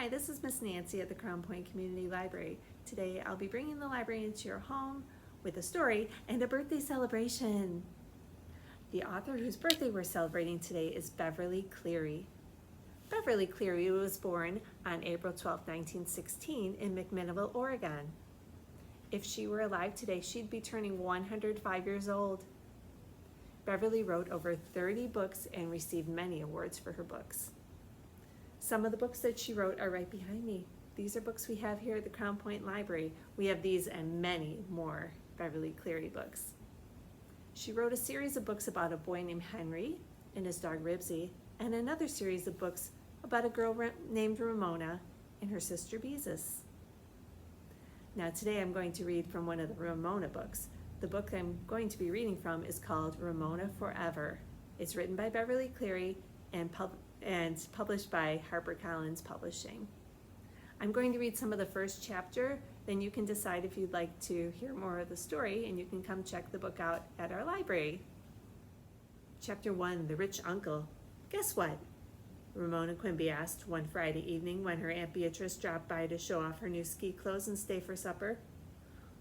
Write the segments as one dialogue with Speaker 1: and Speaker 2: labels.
Speaker 1: Hi, this is Miss Nancy at the Crown Point Community Library. Today I'll be bringing the library into your home with a story and a birthday celebration. The author whose birthday we're celebrating today is Beverly Cleary. Beverly Cleary was born on April 12, 1916 in McMinnville, Oregon. If she were alive today, she'd be turning 105 years old. Beverly wrote over 30 books and received many awards for her books. Some of the books that she wrote are right behind me. These are books we have here at the Crown Point Library. We have these and many more Beverly Cleary books. She wrote a series of books about a boy named Henry and his dog Ribsy, and another series of books about a girl named Ramona and her sister Beezus. Now today I'm going to read from one of the Ramona books. The book I'm going to be reading from is called Ramona Forever. It's written by Beverly Cleary and published by HarperCollins Publishing. I'm going to read some of the first chapter, then you can decide if you'd like to hear more of the story, and you can come check the book out at our library. Chapter 1, The Rich Uncle. Guess what? Ramona Quimby asked one Friday evening when her Aunt Beatrice dropped by to show off her new ski clothes and stay for supper.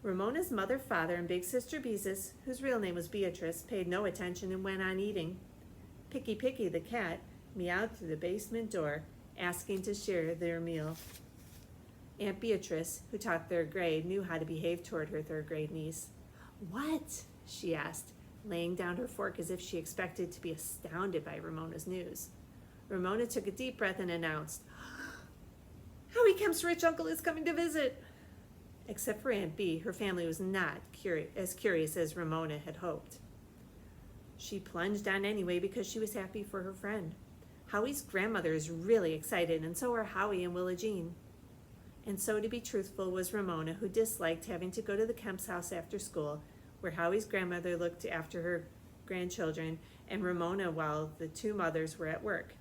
Speaker 1: Ramona's mother, father, and big sister Beezus, whose real name was Beatrice, paid no attention and went on eating. Picky Picky, the cat, meowed through the basement door, asking to share their meal. Aunt Beatrice, who taught third grade, knew how to behave toward her third grade niece. "What?" she asked, laying down her fork as if she expected to be astounded by Ramona's news. Ramona took a deep breath and announced, "Howie Kemp's rich uncle is coming to visit." Except for Aunt Bee, her family was not as curious as Ramona had hoped. She plunged on anyway because she was happy for her friend. Howie's grandmother is really excited, and so are Howie and Willa Jean. And so, to be truthful, was Ramona, who disliked having to go to the Kemp's house after school, where Howie's grandmother looked after her grandchildren, and Ramona while the two mothers were at work.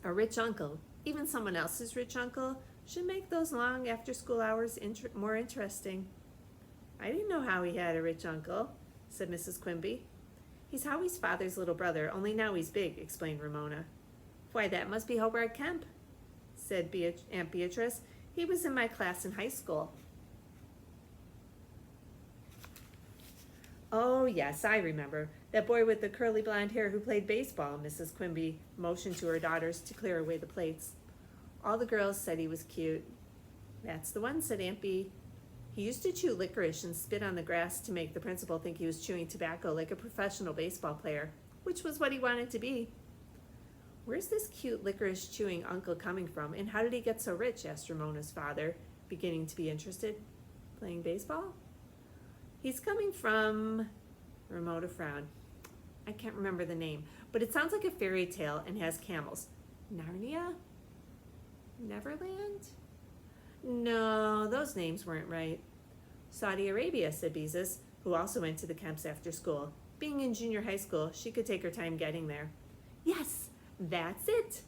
Speaker 1: A rich uncle, even someone else's rich uncle, should make those long after-school hours more interesting. "I didn't know Howie had a rich uncle," said Mrs. Quimby. "He's Howie's father's little brother, only now he's big," explained Ramona. "Why, that must be Hobart Kemp," said Aunt Beatrice. "He was in my class in high school." "Oh, yes, I remember. That boy with the curly blonde hair who played baseball," Mrs. Quimby motioned to her daughters to clear away the plates. All the girls said he was cute. "That's the one," said Aunt Bee. "He used to chew licorice and spit on the grass to make the principal think he was chewing tobacco like a professional baseball player, which was what he wanted to be." "Where's this cute licorice-chewing uncle coming from, and how did he get so rich?" asked Ramona's father, beginning to be interested. "Playing baseball?" "He's coming from..." Ramona frowned. "I can't remember the name, but it sounds like a fairy tale and has camels. Narnia? Neverland? No, those names weren't right." "Saudi Arabia," said Beezus, who also went to the Kemps after school. Being in junior high school, she could take her time getting there. "Yes, that's it."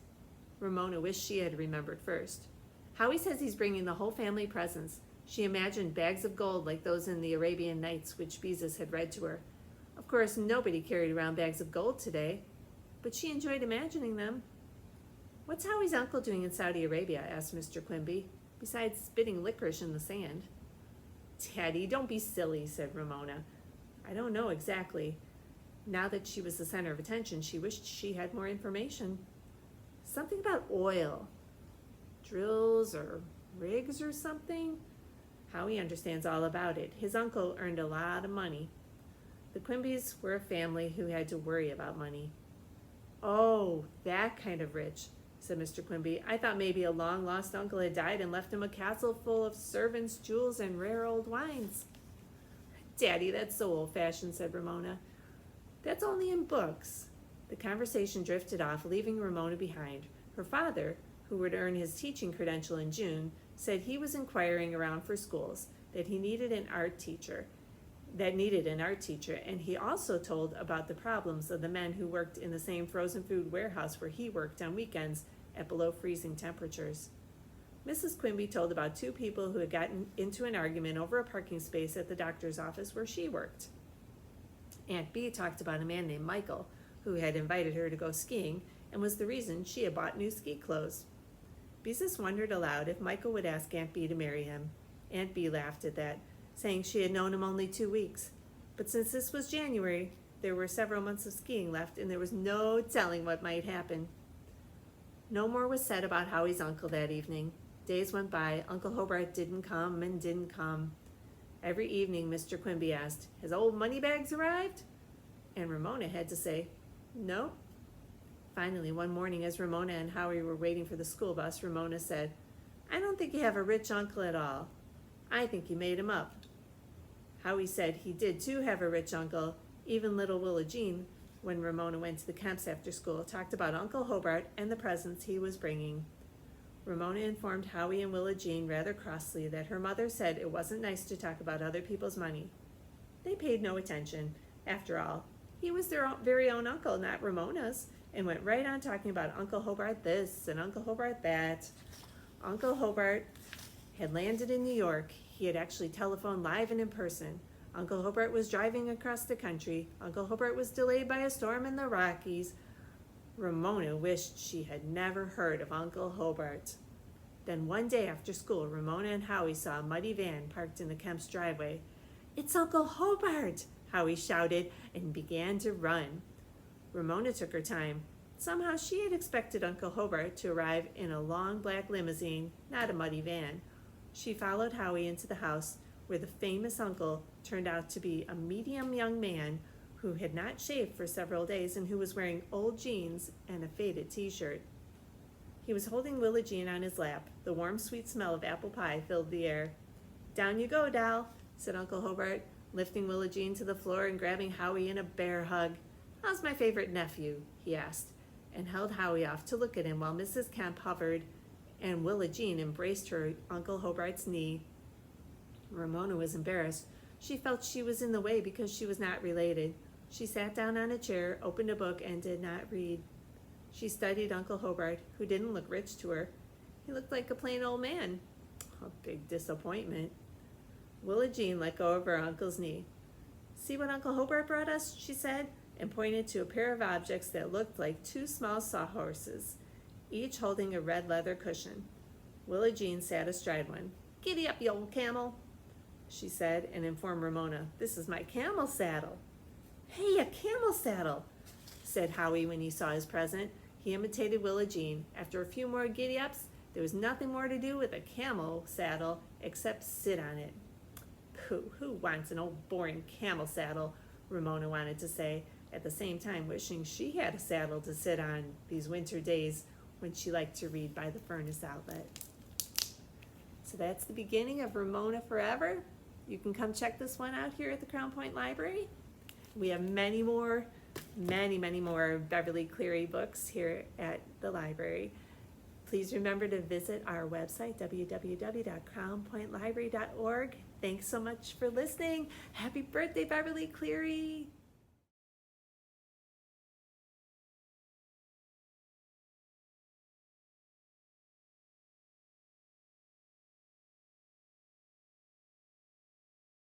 Speaker 1: Ramona wished she had remembered first. "Howie says he's bringing the whole family presents." She imagined bags of gold like those in the Arabian Nights, which Beezus had read to her. Of course, nobody carried around bags of gold today, but she enjoyed imagining them. "What's Howie's uncle doing in Saudi Arabia?" asked Mr. Quimby, "besides spitting licorice in the sand?" "Teddy, don't be silly," said Ramona. "I don't know exactly." Now that she was the center of attention, she wished she had more information. "Something about oil. Drills or rigs or something?" "Howie understands all about it. His uncle earned a lot of money." The Quimbys were a family who had to worry about money. "Oh, that kind of rich," said Mr. Quimby. "I thought maybe a long-lost uncle had died and left him a castle full of servants, jewels, and rare old wines." "Daddy, that's so old-fashioned," said Ramona. "That's only in books." The conversation drifted off, leaving Ramona behind. Her father, who would earn his teaching credential in June, said he was inquiring around for schools, that needed an art teacher, and he also told about the problems of the men who worked in the same frozen food warehouse where he worked on weekends at below freezing temperatures. Mrs. Quimby told about two people who had gotten into an argument over a parking space at the doctor's office where she worked. Aunt Bee talked about a man named Michael, who had invited her to go skiing and was the reason she had bought new ski clothes. Beezus wondered aloud if Michael would ask Aunt Bee to marry him. Aunt Bee laughed at that, saying she had known him only 2 weeks. But since this was January, there were several months of skiing left, and there was no telling what might happen. No more was said about Howie's uncle that evening. Days went by. Uncle Hobart didn't come and didn't come. Every evening, Mr. Quimby asked, "Has old Moneybags arrived?" And Ramona had to say, "No." Finally, one morning, as Ramona and Howie were waiting for the school bus, Ramona said, "I don't think you have a rich uncle at all. I think you made him up." Howie said he did too have a rich uncle. Even little Willa Jean, when Ramona went to the Kemps after school, talked about Uncle Hobart and the presents he was bringing. Ramona informed Howie and Willa Jean rather crossly that her mother said it wasn't nice to talk about other people's money. They paid no attention. After all, he was their very own uncle, not Ramona's, and went right on talking about Uncle Hobart this and Uncle Hobart that. Uncle Hobart had landed in New York. He had actually telephoned live and in person. Uncle Hobart was driving across the country. Uncle Hobart was delayed by a storm in the Rockies. Ramona wished she had never heard of Uncle Hobart. Then one day after school, Ramona and Howie saw a muddy van parked in the Kemp's driveway. "It's Uncle Hobart!" Howie shouted and began to run. Ramona took her time. Somehow she had expected Uncle Hobart to arrive in a long black limousine, not a muddy van. She followed Howie into the house, where the famous uncle turned out to be a medium young man who had not shaved for several days and who was wearing old jeans and a faded t-shirt. He was holding Willa Jean on his lap. The warm, sweet smell of apple pie filled the air. "Down you go, doll," said Uncle Hobart, lifting Willa Jean to the floor and grabbing Howie in a bear hug. "How's my favorite nephew?" he asked, and held Howie off to look at him while Mrs. Kemp hovered and Willa Jean embraced her Uncle Hobart's knee. Ramona was embarrassed. She felt she was in the way because she was not related. She sat down on a chair, opened a book, and did not read. She studied Uncle Hobart, who didn't look rich to her. He looked like a plain old man. A big disappointment. Willa Jean let go of her uncle's knee. "See what Uncle Hobart brought us?" she said, and pointed to a pair of objects that looked like 2 small sawhorses, each holding a red leather cushion. Willa Jean sat astride one. "Giddy up, you old camel," she said, and informed Ramona, "This is my camel saddle." "Hey, a camel saddle," said Howie when he saw his present. He imitated Willa Jean. After a few more giddy-ups, there was nothing more to do with a camel saddle except sit on it. "Pooh, who wants an old boring camel saddle?" Ramona wanted to say, at the same time wishing she had a saddle to sit on these winter days when she liked to read by the furnace outlet. So that's the beginning of Ramona Forever. You can come check this one out here at the Crown Point Library. We have many more Beverly Cleary books here at the library. Please remember to visit our website, www.crownpointlibrary.org. Thanks so much for listening. Happy birthday, Beverly Cleary.